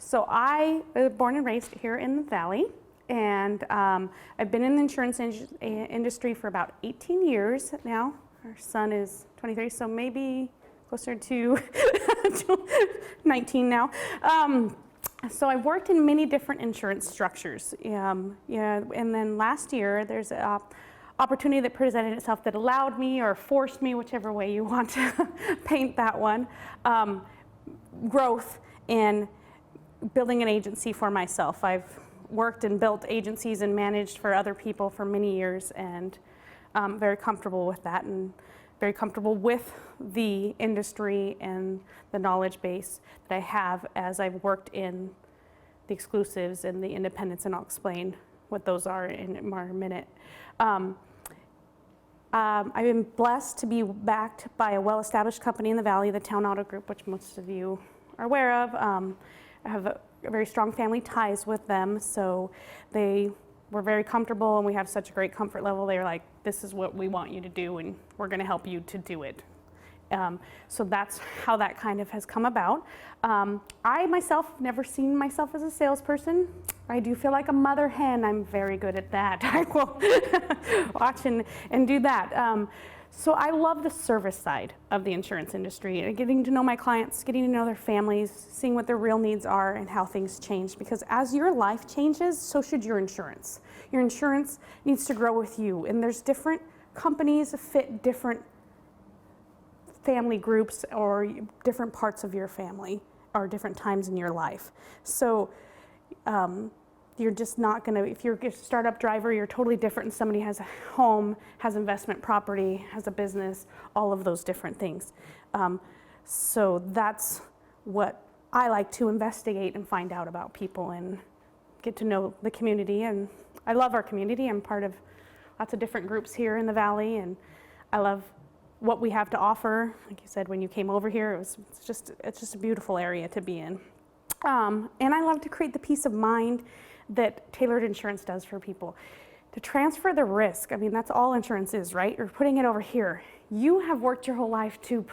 So I was born and raised here in the Valley, and I've been in the insurance industry for about 18 years now. Our son is 23, so maybe closer to 19 now. So I've worked in many different insurance structures. And then last year, there's an opportunity that presented itself that allowed me or forced me, whichever way you want to paint that one, growth in building an agency for myself. I've worked and built agencies and managed for other people for many years, and I'm very comfortable with that and very comfortable with the industry and the knowledge base that I have as I've worked in the exclusives and the independents, and I'll explain what those are in a minute. I've been blessed to be backed by a well-established company in the Valley, the Town Auto Group, which most of you are aware of. I have a very strong family ties with them, so they were very comfortable, and we have such a great comfort level. They were like, this is what we want you to do, and we're going to help you to do it. So that's how that kind of has come about. I myself have never seen myself as a salesperson. I do feel like a mother hen. I'm very good at that. I will watch and do that. So I love the service side of the insurance industry, getting to know my clients, getting to know their families, seeing what their real needs are and how things change. Because as your life changes, so should your insurance. Your insurance needs to grow with you. And there's different companies that fit different family groups or different parts of your family or different times in your life. So you're just not going to, if you're a startup driver, you're totally different than somebody has a home, has investment property, has a business, all of those different things. So that's what I like to investigate and find out about people and get to know the community. And I love our community. I'm part of lots of different groups here in the Valley, and I love what we have to offer. Like you said, when you came over here, it's just a beautiful area to be in. And I love to create the peace of mind that tailored insurance does for people. To transfer the risk, I mean, that's all insurance is, right? You're putting it over here. You have worked your whole life to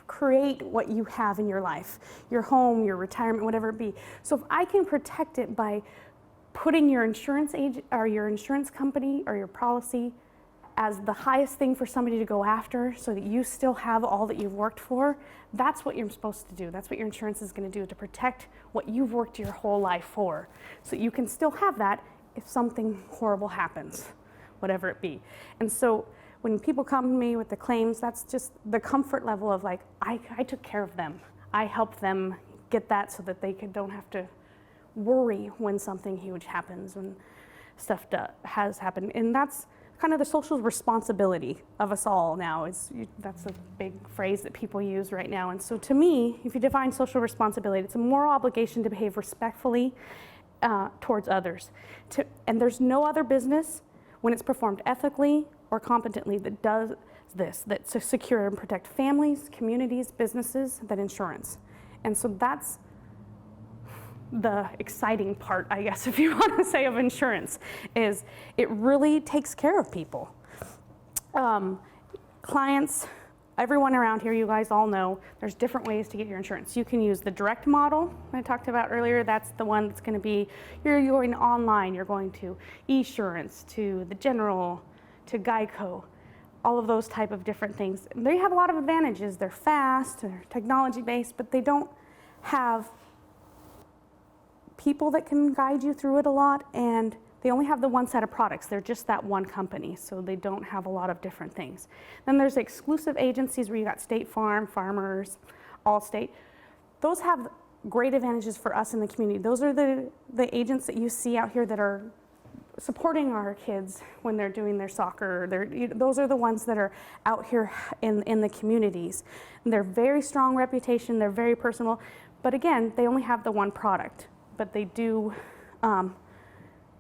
create what you have in your life, your home, your retirement, whatever it be. So if I can protect it by putting your insurance agent or your insurance company or your policy as the highest thing for somebody to go after so that you still have all that you've worked for, that's what you're supposed to do. That's what your insurance is going to do, to protect what you've worked your whole life for, so you can still have that if something horrible happens, whatever it be. And so when people come to me with the claims, that's just the comfort level of like, I took care of them. I helped them get that so that they don't have to worry when something huge happens, when stuff has happened. And that's kind of the social responsibility of us all now. That's a big phrase that people use right now. And so to me, if you define social responsibility, it's a moral obligation to behave respectfully towards others. And there's no other business, when it's performed ethically or competently, that does this, that to secure and protect families, communities, businesses, than insurance. And so that's the exciting part, I guess, if you want to say, of insurance, is it really takes care of people. Clients, everyone around here, you guys all know, there's different ways to get your insurance. You can use the direct model I talked about earlier. That's the one that's going to be, you're going online, you're going to Esurance, to the General, to Geico, all of those type of different things. They have a lot of advantages. They're fast, they're technology-based, but they don't have people that can guide you through it a lot, and they only have the one set of products. They're just that one company, so they don't have a lot of different things. Then there's exclusive agencies where you got State Farm, Farmers, Allstate. Those have great advantages for us in the community. Those are the agents that you see out here that are supporting our kids when they're doing their soccer. Those are the ones that are out here in the communities. And they're very strong reputation, they're very personal, but again, they only have the one product. But they do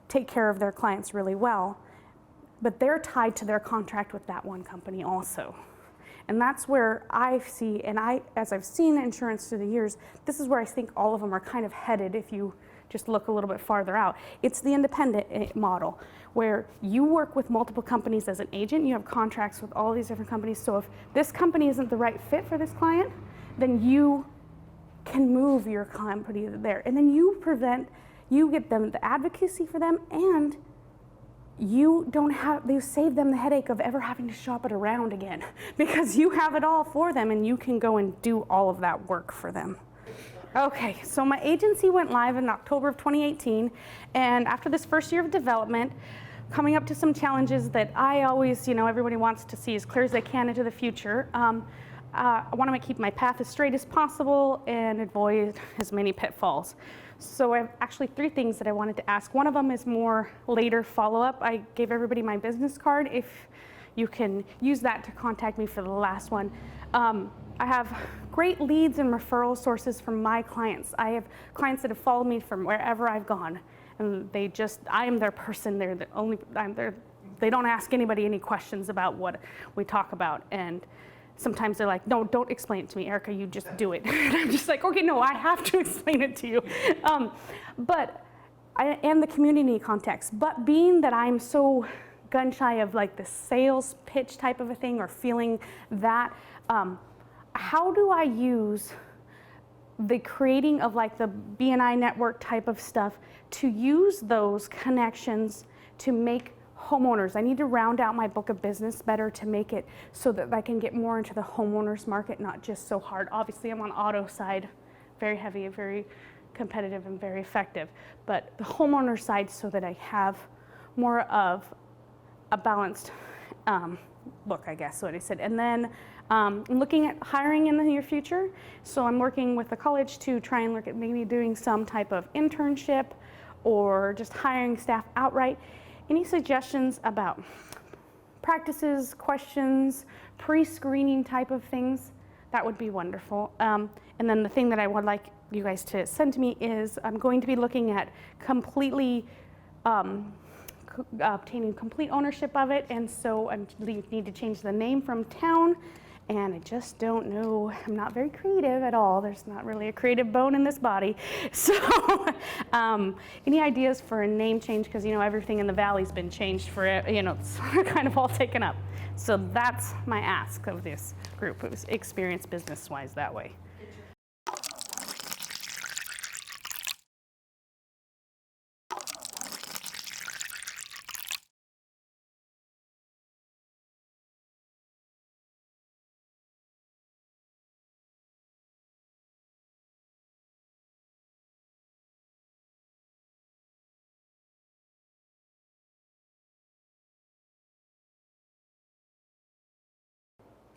take care of their clients really well. But they're tied to their contract with that one company also. And that's where I see, and as I've seen insurance through the years, this is where I think all of them are kind of headed if you just look a little bit farther out. It's the independent model, where you work with multiple companies as an agent. You have contracts with all these different companies. So if this company isn't the right fit for this client, then you can move your company there. And then you get them the advocacy for them, and you save them the headache of ever having to shop it around again because you have it all for them and you can go and do all of that work for them. Okay, so my agency went live in October of 2018, and after this first year of development, coming up to some challenges that I always, everybody wants to see as clear as they can into the future. I want to keep my path as straight as possible and avoid as many pitfalls. So I have actually 3 things that I wanted to ask. One of them is more later follow-up. I gave everybody my business card. If you can use that to contact me for the last one. I have great leads and referral sources from my clients. I have clients that have followed me from wherever I've gone, and I am their person. They don't ask anybody any questions about what we talk about, and sometimes they're like, no, don't explain it to me, Erica, you just do it. And I'm just like, okay, no, I have to explain it to you. And the community context. But being that I'm so gun shy of like the sales pitch type of a thing or feeling that, how do I use the creating of like the BNI network type of stuff to use those connections to make homeowners? I need to round out my book of business better to make it so that I can get more into the homeowners market, not just so hard. Obviously, I'm on auto side, very heavy, very competitive, and very effective. But the homeowner side, so that I have more of a balanced book, I guess, what I said. And then I'm looking at hiring in the near future. So I'm working with the college to try and look at maybe doing some type of internship or just hiring staff outright. Any suggestions about practices, questions, pre-screening type of things? That would be wonderful. And then the thing that I would like you guys to send to me is I'm going to be looking at completely obtaining complete ownership of it, and so I need to change the name from town, and I just don't know. I'm not very creative at all. There's not really a creative bone in this body. So any ideas for a name change? Because everything in the valley's been changed for it's kind of all taken up. So that's my ask of this group. It was experience business-wise that way.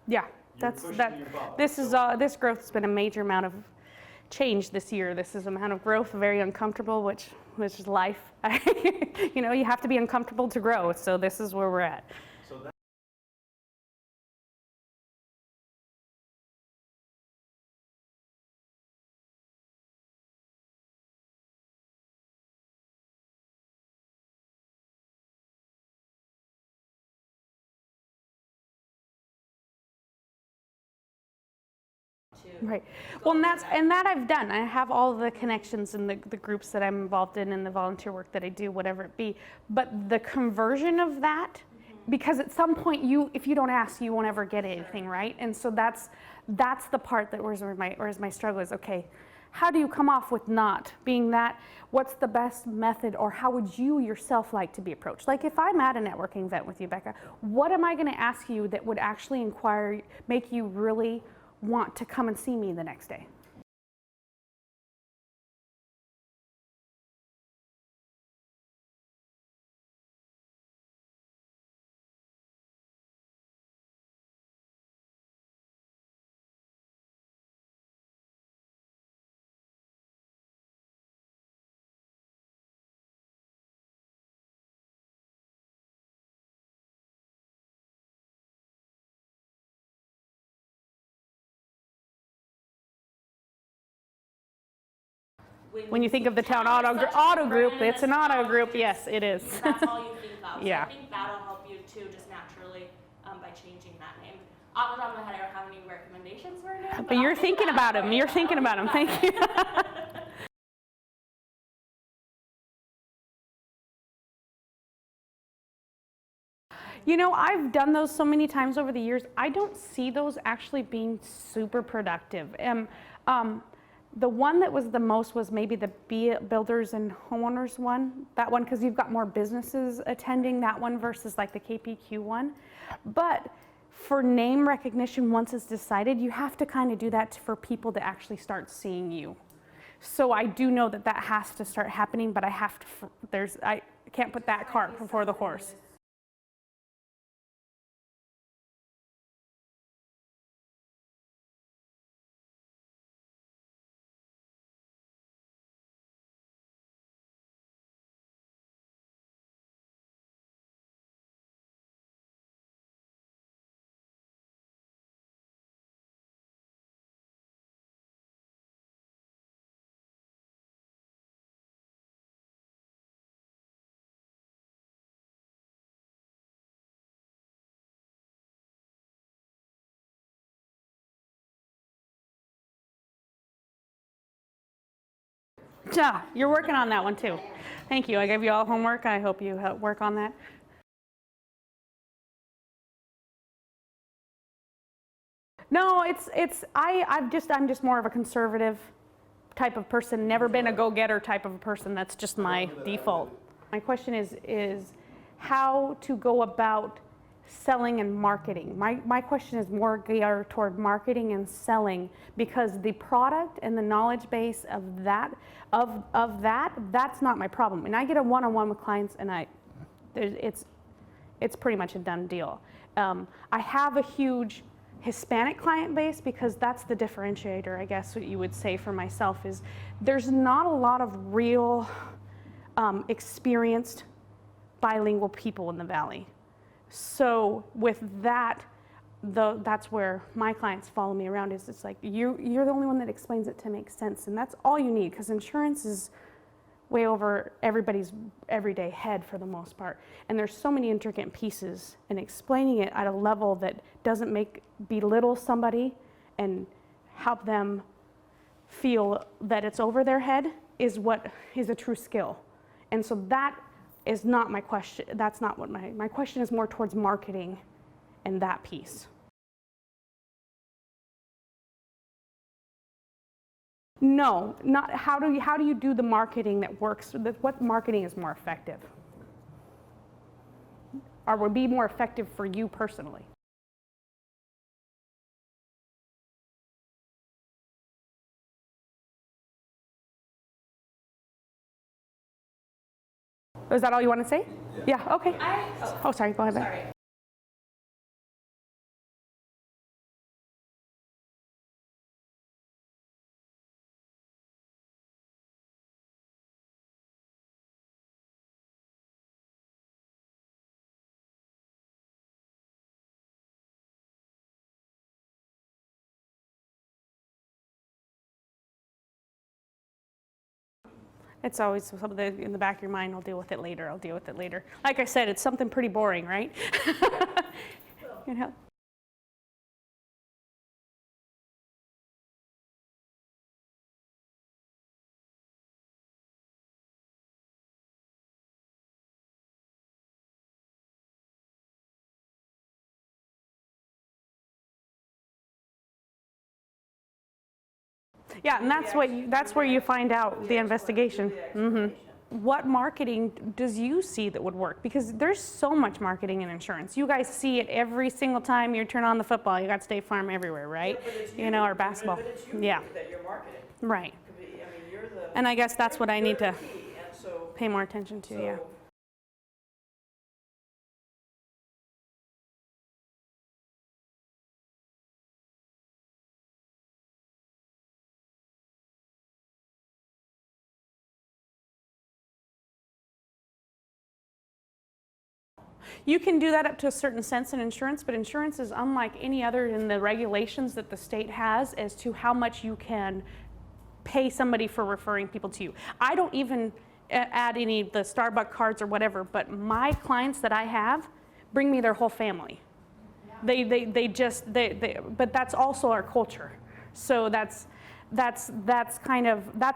Yeah, this growth has been a major amount of change this year. This is amount of growth, very uncomfortable, which is life. You have to be uncomfortable to grow. So this is where we're at. Right. Well, and that I've done. I have all the connections in the groups that I'm involved in and the volunteer work that I do, whatever it be. But the conversion of that, because at some point if you don't ask, you won't ever get anything, right? And so that's the part that where's my struggle is, okay, how do you come off with not being that? What's the best method, or how would you yourself like to be approached? Like if I'm at a networking event with you, Becca, what am I going to ask you that would actually make you really want to come and see me the next day? When you think of the town auto group, it's an auto group. Yes, it is. That's all you think of. So Yeah. I think that'll help you too, just naturally, by changing that name. Off the top of my head, I don't have any recommendations for a name. But you're thinking about them. You're thinking about them. Thank you. I've done those so many times over the years. I don't see those actually being super productive. The one that was the most was maybe the builders and homeowners one. That one, because you've got more businesses attending that one versus like the KPQ one. But for name recognition, once it's decided, you have to kind of do that for people to actually start seeing you. So I do know that that has to start happening, but I have to, I can't put that cart before the horse. Yeah, you're working on that one too. Thank you. I gave you all homework. I hope you work on that. No, I'm just more of a conservative type of person. Never been a go-getter type of a person. That's just my default. My question is how to go about selling and marketing. My question is more geared toward marketing and selling, because the product and the knowledge base of that's not my problem. When I get a one-on-one with clients, and it's pretty much a done deal. I have a huge Hispanic client base, because that's the differentiator, I guess what you would say for myself, is there's not a lot of real experienced bilingual people in the Valley. So with that, that's where my clients follow me around, is it's like, you're the only one that explains it to make sense, and that's all you need, because insurance is way over everybody's everyday head for the most part. And there's so many intricate pieces, and explaining it at a level that doesn't belittle somebody and help them feel that it's over their head is what is a true skill. And so that is not my question. That's not what my question is, more towards marketing and that piece. No, not how do you do the marketing that works? What marketing is more effective, or would be more effective for you personally? Is that all you want to say? Yeah. Okay. Oh, sorry. Go ahead. Sorry. It's always something in the back of your mind. I'll deal with it later. I'll deal with it later. Like I said, it's something pretty boring, right? You know? Yeah, and that's where you find out the investigation. What marketing does you see that would work? Because there's so much marketing in insurance. You guys see it every single time you turn on the football. You got State Farm everywhere, right? You know, or basketball. But it's you Yeah, that you're marketing. right. I mean, you're the. And I guess that's what I need to you're the key, and so- pay more attention to. Yeah. so You can do that up to a certain sense in insurance, but insurance is unlike any other in the regulations that the state has as to how much you can pay somebody for referring people to you. I don't even add any of the Starbucks cards or whatever, but my clients that I have bring me their whole family. But that's also our culture. So that's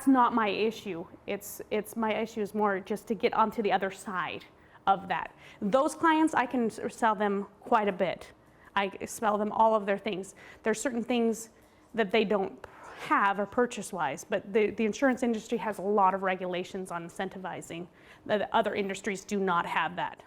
not my issue. It's my issue is more just to get onto the other side of that. Those clients, I can sell them quite a bit. I sell them all of their things. There's certain things that they don't have or purchase-wise, but the insurance industry has a lot of regulations on incentivizing. The other industries do not have that.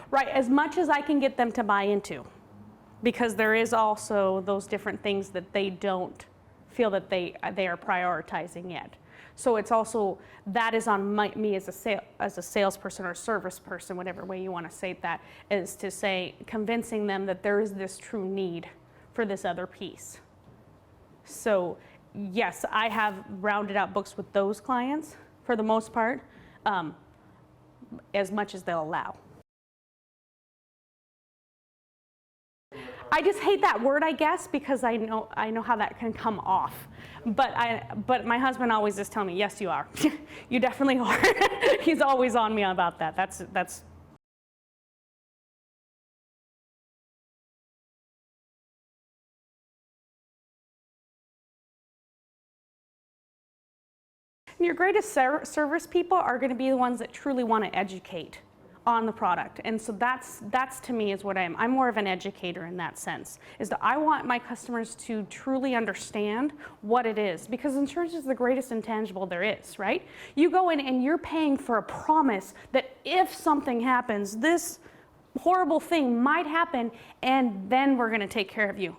Right, as much as I can get them to buy into, because there is also those different things that they don't feel that they are prioritizing yet. So it's also, that is on me as a salesperson or service person, whatever way you want to say that, is to say, convincing them that there is this true need for this other piece. So yes, I have rounded out books with those clients for the most part, as much as they'll allow. I just hate that word, I guess, because I know how that can come off. But my husband always is telling me, yes, you are. You definitely are. He's always on me about that. That's. Your greatest service people are going to be the ones that truly want to educate on the product, and so that's to me is what I am. I'm more of an educator in that sense, is that I want my customers to truly understand what it is, because insurance is the greatest intangible there is, right? You go in and you're paying for a promise that if something happens, this horrible thing might happen, and then we're going to take care of you.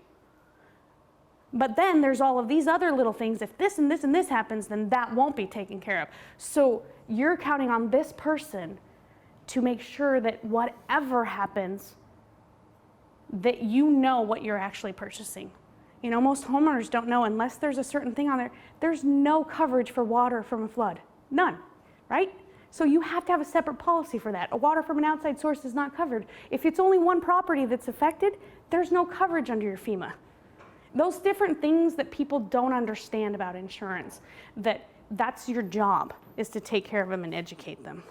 But then there's all of these other little things. If this and this and this happens, then that won't be taken care of. So you're counting on this person to make sure that whatever happens, that you know what you're actually purchasing. You know, most homeowners don't know, unless there's a certain thing on there, there's no coverage for water from a flood. None, right? So you have to have a separate policy for that. A water from an outside source is not covered. If it's only one property that's affected, there's no coverage under your FEMA. Those different things that people don't understand about insurance, that's your job, is to take care of them and educate them.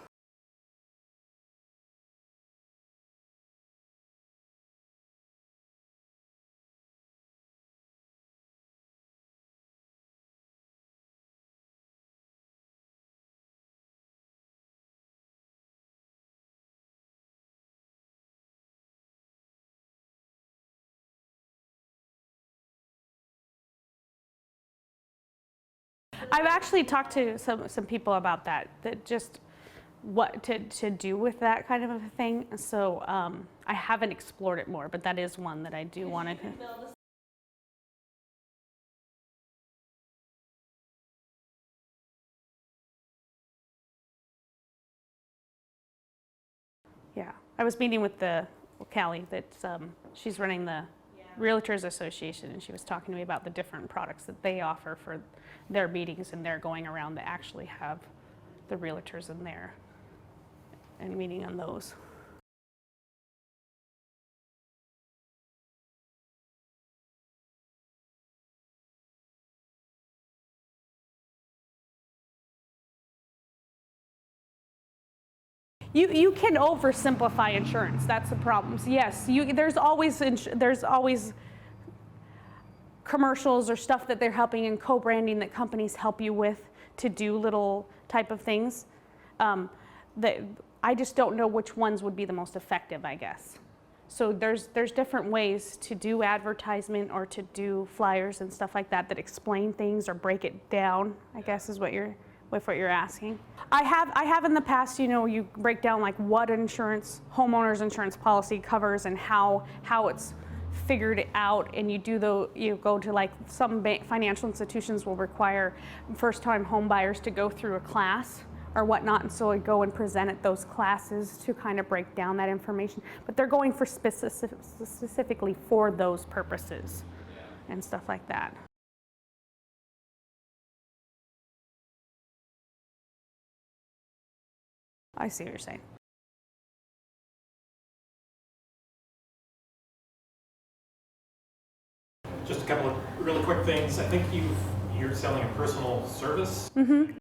I've actually talked to some people about that just what to do with that kind of a thing. So I haven't explored it more, but that is one that I do want to. Yeah, I was meeting with Callie, that's she's running the Realtors Association, and she was talking to me about the different products that they offer for their meetings, and they're going around to actually have the realtors in there and meeting on those. You can oversimplify insurance. That's the problem. So yes, there's always commercials or stuff that they're helping in co-branding that companies help you with to do little type of things. I just don't know which ones would be the most effective, I guess. So there's different ways to do advertisement or to do flyers and stuff like that explain things or break it down, I guess is what you're asking. I have in the past, you break down like what homeowners insurance policy covers and how it's figured out, and you go to like some financial institutions will require first-time home buyers to go through a class or whatnot, and so I go and present at those classes to kind of break down that information. But they're going for specifically for those purposes and stuff like that. I see what you're saying. Just a couple of really quick things. I think you're selling a personal service. Mm-hmm.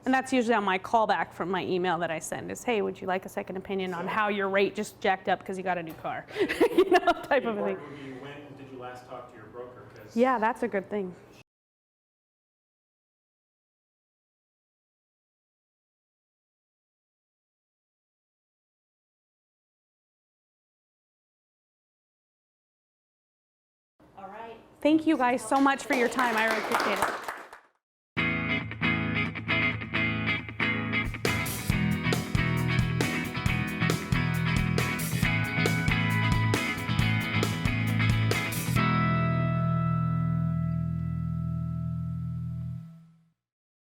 And that's usually on my callback from my email that I send is, hey, would you like a second opinion on how your rate just jacked up because you got a new car? You know, type The of a thing. important would be, when did you last talk to your broker? 'Cause Yeah, that's a good thing. All right. Thank you guys so much for your time. I really appreciate it.